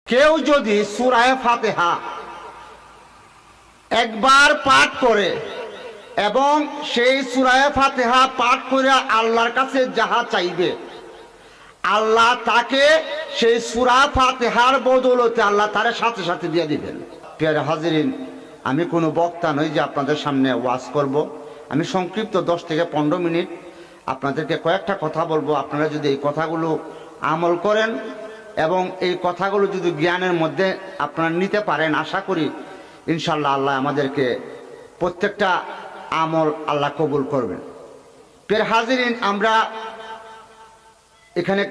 কেউ যদি সূরা ফাতিহা একবার পাঠ করে এবং সেই সূরা ফাতিহা পাঠ করে আল্লাহর কাছে যাহা চাইবে, আল্লাহ তাকে সেই সূরা ফাতিহার বদৌলতে আল্লাহ তার সাথে সাথে দিয়ে দিবেন। প্রিয় হাজিরিন, আমি কোনো বক্তা নই যে আপনাদের সামনে ওয়াজ করব। আমি সংক্ষিপ্ত 10 থেকে 15 মিনিট আপনাদেরকে কয়েকটা কথা বলবো। আপনারা যদি এই কথাগুলো আমল করেন এবং এই কথাগুলো যদি জ্ঞানের মধ্যে আপনারা নিতে পারেন, আশা করি ইনশাল্লাহ আল্লাহ আমাদেরকে প্রত্যেকটা আমল আল্লাহ কবুল করবেন। প্রিয় হাজিরিন, আমরা এখানে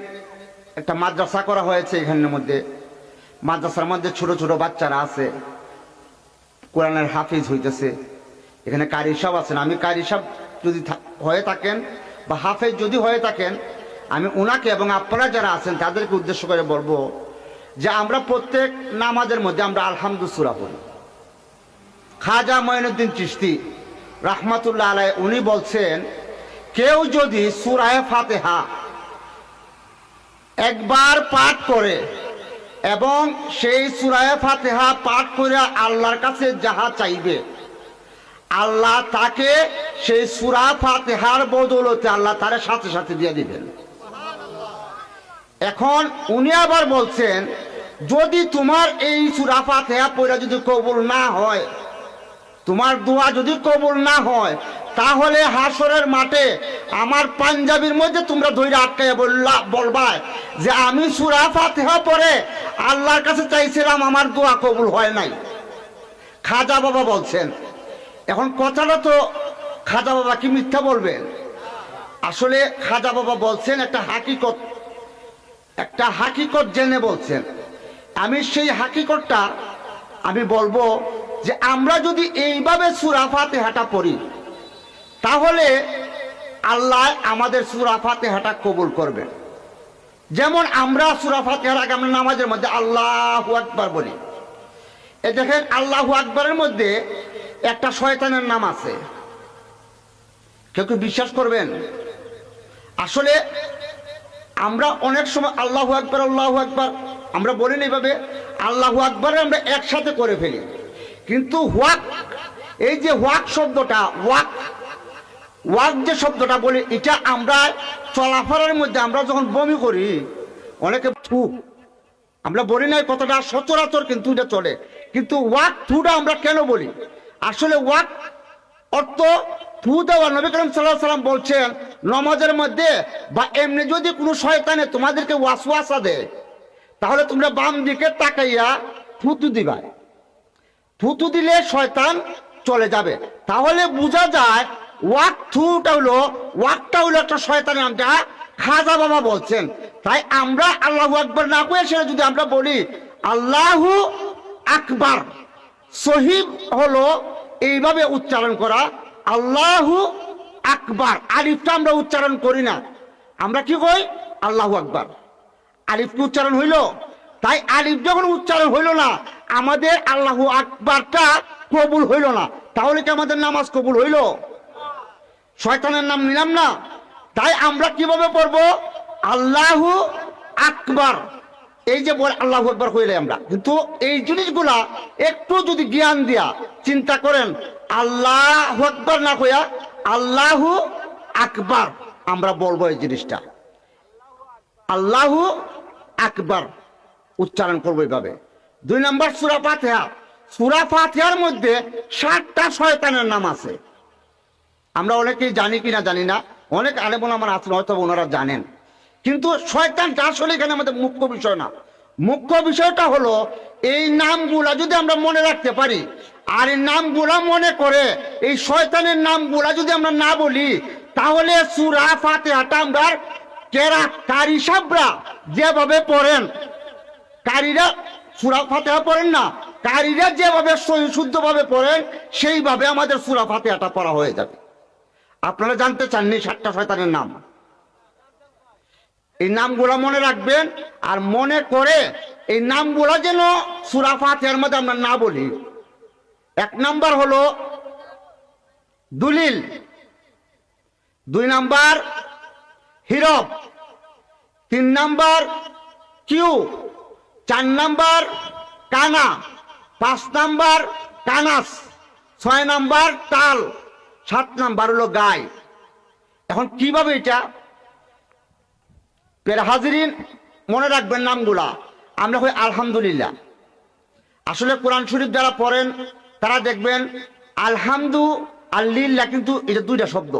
একটা মাদ্রাসা করা হয়েছে। এখানের মধ্যে মাদ্রাসার মধ্যে ছোট ছোট বাচ্চারা আছে, কোরআনের হাফিজ হইতেছে। এখানে কারি সাহেব আছেন। আমি কারি সাহেব যদি হয়ে থাকেন বা হাফেজ যদি হয়ে থাকেন, আমি ওনাকে এবং আপনারা যারা আছেন তাদেরকে উদ্দেশ্য করে বলবো যে আমরা প্রত্যেক নামাজের মধ্যে আমরা আলহামদু সূরা পড়ি। খাজা মঈনুদ্দিন চিশতি রাহমাতুল্লাহ আলাইহি উনি বলছেন, কেউ যদি সূরা ফাতিহা একবার পাঠ করে এবং সেই সূরা ফাতিহা পাঠ করে আল্লাহর কাছে যাহা চাইবে, আল্লাহ তাকে সেই সূরা ফাতিহার বদৌলতে আল্লাহ তার সাথে সাথে দিয়ে দিবেন। এখন উনি আবার বলছেন, যদি তোমার এই সূরা ফাতিহা পড়া যদি কবুল না হয়, তোমার দোয়া যদি কবুল না হয়, তাহলে হাসরের মাঠে আমার পাঞ্জাবির মধ্যে তোমরা ধৈর্য আটকাইয়া বলবা যে আমি সূরা ফাতিহা পড়ে আল্লাহর কাছে চাইছিলাম, আমার দোয়া কবুল হয় নাই। খাজা বাবা বলছেন। এখন কথাটা তো খাজা বাবা কি মিথ্যা বলবেন? আসলে খাজা বাবা বলছেন একটা হাকিকত জেনে বলছেন। আমি সেই হাকিকতটা আমি বলবো যে আমরা যদি এইভাবে সূরা ফাতিহাটা পড়ি, তাহলে আল্লাহ আমাদের সূরা ফাতিহাটা কবুল করবেন। যেমন আমরা সূরা ফাতিহার আগে আমরা নামাজের মধ্যে আল্লাহু আকবার বলি। এই দেখেন, আল্লাহু আকবারের মধ্যে একটা শয়তানের নাম আছে। কেউ কেউ বিশ্বাস করবেন? আসলে আমরা অনেক সময় আল্লাহু আকবার আল্লাহু আকবার আমরা বলি না এইভাবে, আল্লাহু আকবারে আমরা একসাথে করে ফেলি। কিন্তু ওয়াক, এই যে ওয়াক শব্দটা, ওয়াক যে শব্দটা বলি, এটা আমরা চলাফেরার মধ্যে আমরা যখন বমি করি, অনেকে থু আমরা বলি না, কতটা সচরাচর কিন্তু এটা চলে। কিন্তু ওয়াক থুটা আমরা কেন বলি? আসলে ওয়াক অর্থ থু দেওয়া। নবী করিম সাল্লাল্লাহু আলাইহি ওয়াসাল্লাম বলছেন, নামাজের মধ্যে বা এমনি যদি কোনো শয়তানে তোমাদেরকে ওয়াসওয়াসা দেয়, তাহলে তোমরা বাম দিকে তাকাইয়া থুতু দিবা। থুতু দিলে শয়তান চলে যাবে। তাহলে বোঝা যায় ওয়াকটা হলো একটা শয়তানের নাম, যা খাজা বাবা বলছেন। তাই আমরা আল্লাহু আকবার না কয়ে সেটা যদি আমরা বলি আল্লাহু আকবার, সহিহ হলো এইভাবে উচ্চারণ করা, আল্লাহু আকবার। আলিফটা আমরা উচ্চারণ করি না, আমরা কি কই? আল্লাহু আকবার। আলিফ কি উচ্চারণ হইল? তাই আলিফ যখন উচ্চারণ হইল না, আমাদের আল্লাহু আকবারটা কবুল হইল না। তাহলে কি আমাদের নামাজ কবুল হইল? শয়তানের নাম নিলাম না। তাই আমরা কিভাবে পড়বো? আল্লাহু আকবার। এই যে বলে আল্লাহু আকবার হইলে আমরা, কিন্তু এই জিনিসগুলা একটু যদি জ্ঞান দিয়া চিন্তা করেন, আল্লাহু আকবার না কইয়া আল্লাহু আকবার আমরা বলবো। এই জিনিসটা আল্লাহু আকবার উচ্চারণ করবো এইভাবে। 2 নম্বর সূরা ফাতিহা। সূরা ফাতিহার মধ্যে 7টা শয়তানের নাম আছে। আমরা অনেকেই জানি কিনা জানি না, অনেক আলেম ওলামা আছেন হয়তো ওনারা জানেন। কিন্তু শয়তানটা আসলে এখানে আমাদের মুখ্য বিষয় না। মুখ্য বিষয়টা হলো এই নামগুলা যদি আমরা মনে রাখতে পারি, আর এই নামগুলা মনে করে এই শয়তানের নামগুলা যদি আমরা না বলি, তাহলে সূরা ফাতিহাটা আমরা কারি সাহেবরা যেভাবে পড়েন, কারীরা সূরা ফাতিহা পড়েন না, কারীরা যেভাবে শুদ্ধভাবে পড়েন সেইভাবে আমাদের সূরা ফাতিহাটা পড়া হয়ে যাবে। আপনারা জানতে চাননি 7টা শয়তানের নাম? এই নামগুলা মনে রাখবেন, আর মনে করে এই নামগুলা যেন সূরা ফাতিহার মধ্যে আমরা না বলি। 1 নাম্বার হলো দুলিল, 2 নাম্বার হিরব, 3 নাম্বার কিউ, 4 নাম্বার কানা, 5 নাম্বার কানাস, 6 নাম্বার তাল, 7 নাম্বার হলো গায়। এখন কিভাবে এটা পেরা হাজিরিন মনে রাখবেন নামগুলা। আমরা হই আলহামদুলিল্লাহ। আসলে কোরআন শরীফ যারা পড়েন তারা দেখবেন আলহামদু আল্লিল্লাহ কিন্তু এটা দুইটা শব্দ।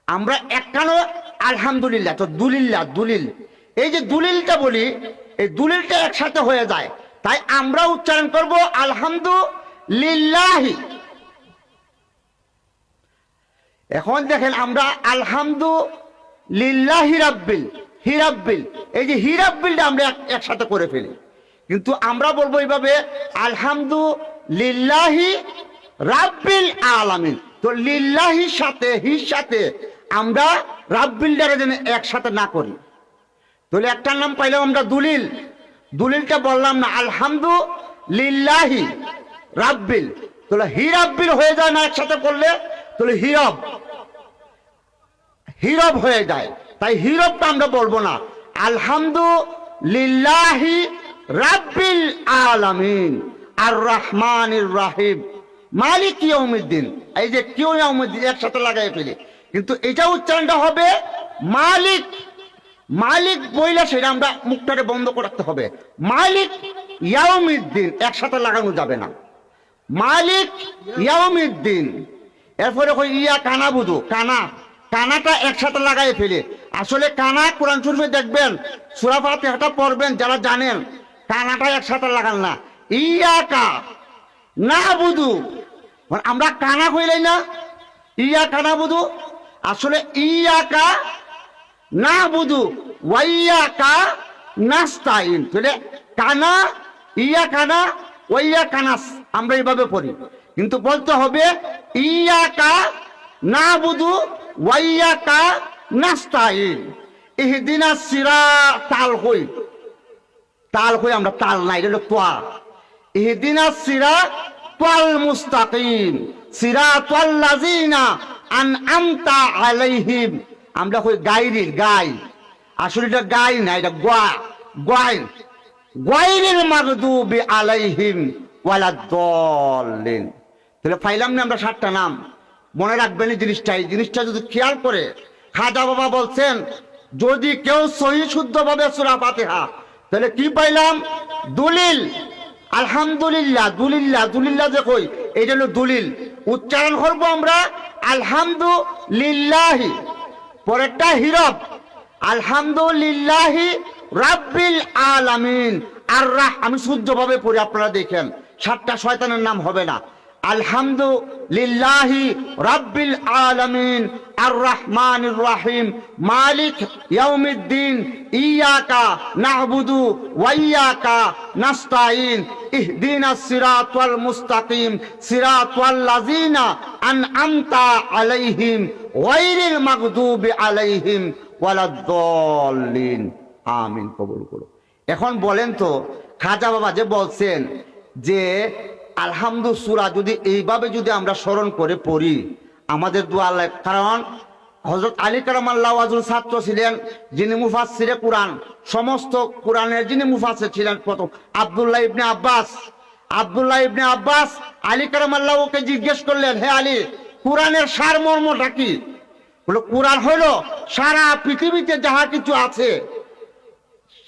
আমরা একখানো আলহামদুলিল্লাহ, তো দুলিল্লাহ, দুলিল, এই যে দুলিলটা বলি, এই দুলিলটা একসাথে হয়ে যায়, তাই আমরা উচ্চারণ করব আলহামদুলিল্লাহি। এখন দেখেন আমরা আলহামদুলিল্লাহি রাব্বিল, হিরাব্বিল, এই যে হিরাব্বিলটা আমরা একসাথে করে ফেলি, কিন্তু আমরা বলবো এইভাবে আলহামদুলিল্লাহি রাব্বিল আলামিন। তো লিল্লাহির সাথে হির সাথে আমরা রাব্বিলটারে যেন একসাথে না করি। তাহলে একটার নাম পাইলাম আমরা দুলিল, দুলিলটা বললাম না আলহামদুলিল্লাহি রাব্বিল, তাহলে হিরাব্বিল হয়ে যায় না একসাথে করলে, তাহলে হিরব, হিরব হয়ে যায়। তাই হিরবটা আমরা বলবো না, আলহামদুলিল্লাহি রাব্বিল আলামিন আর রহমানির রহিম মালিক ইয়াউমিদ্দিন। এই যে কিউ ইয়াউমিদ্দিন একসাথে লাগাই ফেলি, কিন্তু এটা উচ্চারণটা হবে মালিক, মালিক বইলে সেটা আমরা মুখটাকে বন্ধ করতে হবে। মালিক ইয়াউমিদ্দিন একসাথে লাগানো যাবে না, মালিক ইয়াউমিদ্দিন। এরপরে কই ইয়া কানা বুধু, কানা, কানাটা একসাথে লাগাই ফেলে। আসলে কানা কোরআন শরীফে দেখবেন সূরা ফাতিহাটা পড়বেন যারা জানেন, কানাটা একসাথে লাগান না। ইয়াকা নাবুদু, আমরা কানা কইলাই না, ইয়া কানা বুধু, আসলে ইয়াকা নাবুদু ওয়াইয়াকা নাস্তাইন। তাহলে কানা, ইয়া কানা, ওয়াইয়া কানাস, আমরা এইভাবে পড়ি, কিন্তু বলতে হবে ইয়াকা নাবুদু ওয়াইয়াকা নাস্তাইন ইহদিনাস সিরাতাল কই, তাল কই আমরা তাল নাই, এটা হলো তোয়া। ইহদিনাস সিরাতাল মুস্তাকিম সিরাতাল লাযিনা আনআমতা আলাইহিম, আমরা কই গায়রিল, গাই, আসলে এটা গাই না, এটা গোয়া, গোয়াই, গায়রিল মাগদুবি আলাইহিম ওয়ালাদ-দাল্লিন। তাহলে পাইলাম না আমরা 7টা নাম। মনে রাখবেন এই জিনিসটা, এই জিনিসটা যদি খেয়াল করে, খাজা বাবা বলছেন যদি কেউ সহি শুদ্ধভাবে সূরা ফাতিহা, তাহলে কি পাইলাম? দলিল, আলহামদুলিল্লাহ, দুলিল্লাহ, দুলিল্লাহ যে কই এটা হলো দলিল। উচ্চারণ করবো আমরা আলহামদুলিল্লাহি, পরেরটা হিরব, আলহামদুলিল্লাহি রাব্বিল আলামিন। আর আমি শুদ্ধভাবে পড়ি, আপনারা দেখেন 7টা শয়তানের নাম হবে না। আলহামদুলিল্লাহি রাব্বিল আলামিন আর রহমানির রহিম মালিক ইয়াউমিদ্দিন ইয়াকা না'বুদু ওয়া ইয়াকা নাস্তাইন ইহদিনাস সিরাতাল মুস্তাকিম সিরাতাল লাযিনা আনআমতা আলাইহিম গায়রিল মাগদুবি আলাইহিম ওয়ালাদ-দাল্লিন। আমিন, কবুল করো। এখন বলেন তো, খাজা বাবা যে বলছেন যে আলহামদু সূরা যদি এইভাবে যদি আমরা স্মরণ করে পড়ি আমাদের দোয়া লাগে, কারণ হযরত আলী কারামাল্লাহু ওয়াজহুর ছাত্র ছিলেন যিনি মুফাসসিরে কোরআন, সমস্ত কোরআনের যিনি মুফাসসির ছিলেন প্রথম আব্দুল্লাহ ইবনে আব্বাস। আব্দুল্লাহ ইবনে আব্বাস আলী কারামাল্লাহুকে জিজ্ঞেস করলেন, হে আলী, কোরআনের সারমর্মটা কি? বলে কোরআন হলো সারা পৃথিবীতে যাহা কিছু আছে,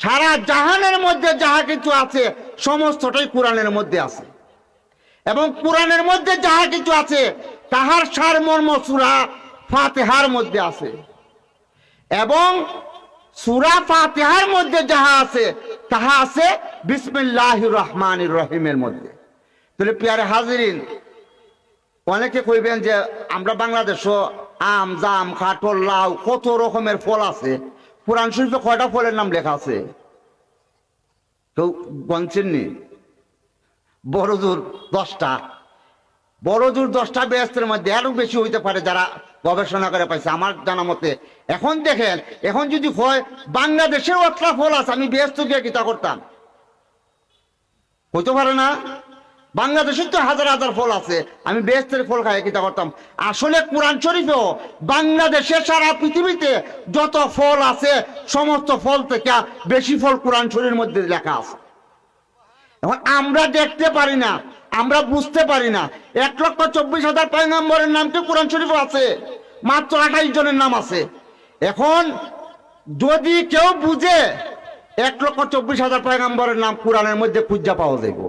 সারা জাহানের মধ্যে যাহা কিছু আছে সমস্তটাই কোরআনের মধ্যে আছে, এবং কোরআনের মধ্যে যাহা কিছু আছে তাহার সারমর্ম সূরা ফাতিহার মধ্যে আছে, এবং সূরা ফাতিহার মধ্যে যাহা আছে তাহা আছে বিসমিল্লাহির রহমানির রহিমের মধ্যে। তাহলে প্রিয় হাজিরিন, অনেকে কইবেন যে আমরা বাংলাদেশও আম, জাম, কাঁঠাল, লাউ কত রকমের ফল আছে, কোরআন শরীফে কয়টা ফলের নাম লেখা আছে কেউ গণছেননি? বড় জোর 10টা, বড় জোর 10টা, বেহেশতের মধ্যে আরো বেশি হইতে পারে যারা গবেষণা করে পাইছে আমার জানা মতে। এখন দেখেন, এখন যদি হয় বাংলাদেশের 8টা ফল আছে, আমি বেহেশত গিয়ে কিতা করতাম? হইতে পারে না? বাংলাদেশে তো হাজার হাজার ফল আছে, আমি বেহেশতের ফল খাই কিতা করতাম। আসলে কোরআন শরীফেও বাংলাদেশে সারা পৃথিবীতে যত ফল আছে সমস্ত ফল থেকে বেশি ফল কোরআন শরীফের মধ্যে লেখা আছে। এখন আমরা দেখতে পারি না, আমরা বুঝতে পারি না। 1,24,000 পয়গম্বরের নাম কি কোরআন শরীফ আছে? মাত্র 28 জনের নাম আছে। এখন যদি কেউ বুঝে 1,24,000 পয়গম্বরের নাম কোরআনের মধ্যে খুঁজে পাওয়া যাইব।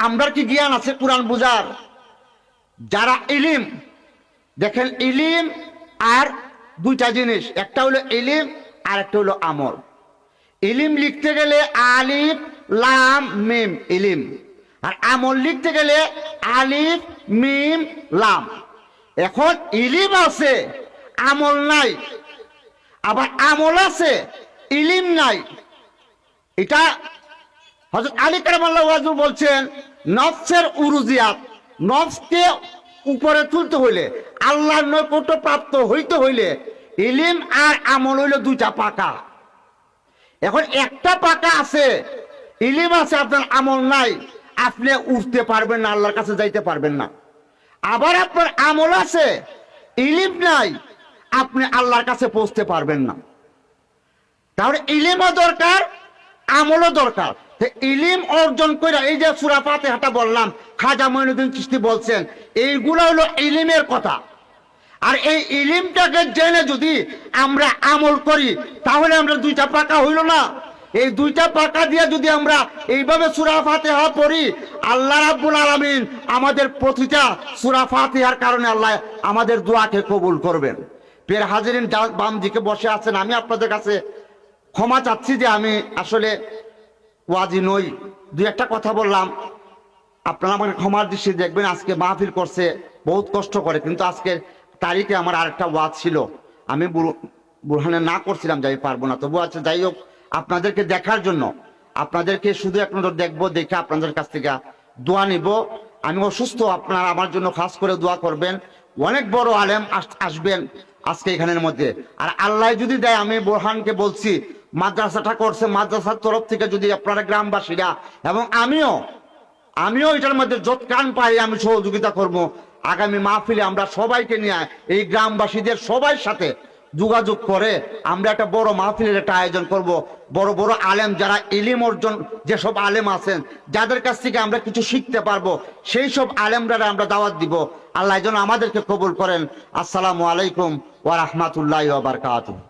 আমরা কি জ্ঞান আছে কোরআন বুঝার? যারা ইলিম, দেখেন ইলিম আর দুইটা জিনিস, একটা হলো ইলিম আর একটা হলো আমল। ইলিম লিখতে গেলে আলিফ লাম মিম ইলিম, আর আমল লিখতে গেলে আলিফ মিম লাম। এখন ইলিম আছে আমল নাই, আবার আমল আছে ইলিম নাই। এটা হযরত আলী কারামাল্লাহু ওয়াজহু বলছেন, নফসের উরুজিয়াত, নফসকে উপরে তুলতে হইলে, আল্লাহর নৈকট্য প্রাপ্ত হইতে হইলে ইলিম আর আমল হইল দুইটা পাকা। এখন একটা পাকা আছে, ইলিম আছে, আপনার আমল নাই, আপনি উঠতে পারবেন না, আল্লাহর কাছে যাইতে পারবেন না। আবার আপনার আমল আছে, ইলিম নাই, আপনি আল্লাহর কাছে পৌঁছতে পারবেন না। তাহলে ইলিমও দরকার, আমলও দরকার। ইলিম অর্জন করে, এই যে সূরা ফাতিহাটা বললাম, খাজা মঈনুদ্দিন চিশতি বলছেন, এইগুলো হলো ইলিমের কথা। আর এই ইলিমটাকে জেনে যদি আমরা আমল করি, তাহলে আমরা দুইটা পাকা হইল না। এই দুইটা পাকা দিয়ে যদি আমরা এইভাবে সূরা ফাতিহা পড়ি, আল্লাহ রাব্বুল আলামিন আমাদের প্রতিটা সূরা ফাতিহার কারণে আল্লাহ আমাদের দোয়াকে কবুল করবেন। প্রিয় হাজিরিন, বাম দিকে বসে আছেন, আমি আপনাদের কাছে ক্ষমা চাচ্ছি যে আমি আসলে ওয়াজি নই, দুই একটা কথা বললাম, আপনারা আমাকে ক্ষমার দৃষ্টি দেখবেন। আজকে মাহফিল করছে বহুত কষ্ট করে, কিন্তু আজকের তারিখে আমার আরেকটা ওয়াজ ছিল, আমি বুরহানে না করছিলাম যে আমি পারবো না, তবু আছে। যাই হোক, আপনাদেরকে দেখার জন্য, আপনাদেরকে শুধু এক নজর দেখবো, দেখে আপনাদের কাছ থেকে দোয়া নিব। আমি অসুস্থ, আপনারা আমার জন্য খাস করে দোয়া করবেন। অনেক বড় আলেম আসবেন আজকে এখানের মধ্যে, আর আল্লাহ যদি দেয়, আমি বোরহানকে বলছি, মাদ্রাসাটা করছে, মাদ্রাসার তরফ থেকে যদি আপনারা গ্রামবাসীরা এবং আমিও এটার মধ্যে যত কান পাই আমি সহযোগিতা করব। আগামী মাহফিলে আমরা সবাইকে নিয়ে, এই গ্রামবাসীদের সবাই সাথে যোগাযোগ করে আমরা একটা বড় মাহফিলের একটা আয়োজন করব। বড় বড় আলেম, যারা ইলিম অর্জন, যেসব আলেম আছেন, যাদের কাছ থেকে আমরা কিছু শিখতে পারবো, সেই সব আলেমরা আমরা দাওয়াত দিব। আল্লাহ যেন আমাদেরকে কবুল করেন। আসসালামু আলাইকুম ওয়া রাহমাতুল্লাহি ওয়া বারাকাতুহু।